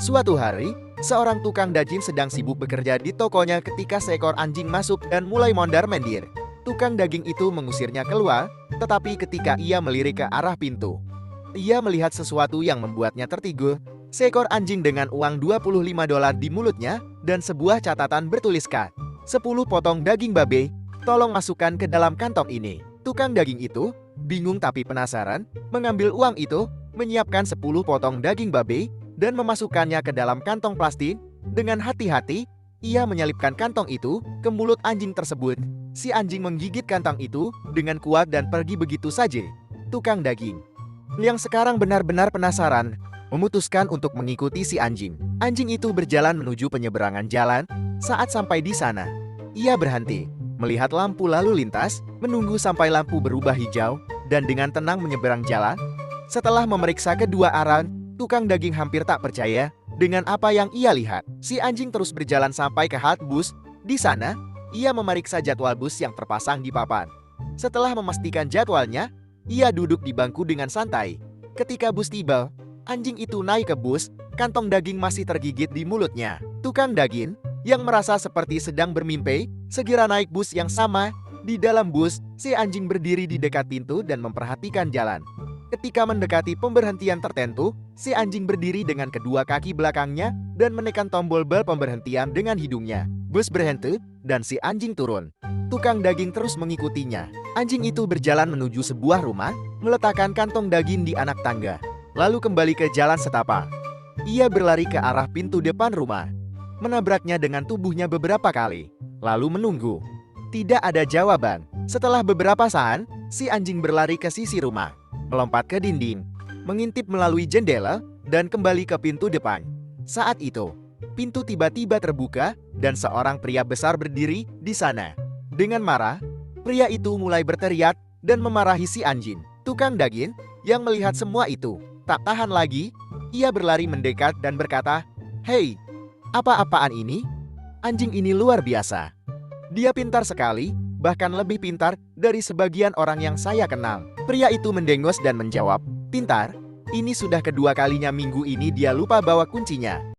Suatu hari, seorang tukang daging sedang sibuk bekerja di tokonya ketika seekor anjing masuk dan mulai mondar-mandir. Tukang daging itu mengusirnya keluar, tetapi ketika ia melirik ke arah pintu, ia melihat sesuatu yang membuatnya tertidur. Seekor anjing dengan uang $25 di mulutnya dan sebuah catatan bertuliskan, 10 potong daging babi, tolong masukkan ke dalam kantong ini. Tukang daging itu bingung tapi penasaran, mengambil uang itu, menyiapkan 10 potong daging babi, dan memasukkannya ke dalam kantong plastik. Dengan hati-hati, ia menyelipkan kantong itu ke mulut anjing tersebut. Si anjing menggigit kantong itu dengan kuat dan pergi begitu saja. Tukang daging yang sekarang benar-benar penasaran, memutuskan untuk mengikuti si anjing. Anjing itu berjalan menuju penyeberangan jalan. Saat sampai di sana, ia berhenti, melihat lampu lalu lintas, menunggu sampai lampu berubah hijau, dan dengan tenang menyeberang jalan. Setelah memeriksa kedua arah, tukang daging hampir tak percaya dengan apa yang ia lihat. Si anjing terus berjalan sampai ke halte bus. Di sana, ia memeriksa jadwal bus yang terpasang di papan. Setelah memastikan jadwalnya, ia duduk di bangku dengan santai. Ketika bus tiba, anjing itu naik ke bus, kantong daging masih tergigit di mulutnya. Tukang daging, yang merasa seperti sedang bermimpi, segera naik bus yang sama. Di dalam bus, si anjing berdiri di dekat pintu dan memperhatikan jalan. Ketika mendekati pemberhentian tertentu, si anjing berdiri dengan kedua kaki belakangnya dan menekan tombol bel pemberhentian dengan hidungnya. Bus berhenti, dan si anjing turun. Tukang daging terus mengikutinya. Anjing itu berjalan menuju sebuah rumah, meletakkan kantong daging di anak tangga, lalu kembali ke jalan setapak. Ia berlari ke arah pintu depan rumah, menabraknya dengan tubuhnya beberapa kali, lalu menunggu. Tidak ada jawaban. Setelah beberapa saat, si anjing berlari ke sisi rumah, melompat ke dinding, mengintip melalui jendela, dan kembali ke pintu depan. Saat itu, pintu tiba-tiba terbuka, dan seorang pria besar berdiri di sana. Dengan marah, pria itu mulai berteriak dan memarahi si anjing. Tukang daging, yang melihat semua itu, tak tahan lagi. Ia berlari mendekat dan berkata, "Hei, apa-apaan ini? Anjing ini luar biasa. Dia pintar sekali, bahkan lebih pintar dari sebagian orang yang saya kenal." Pria itu mendengos dan menjawab, "Pintar? Ini sudah kedua kalinya minggu ini dia lupa bawa kuncinya."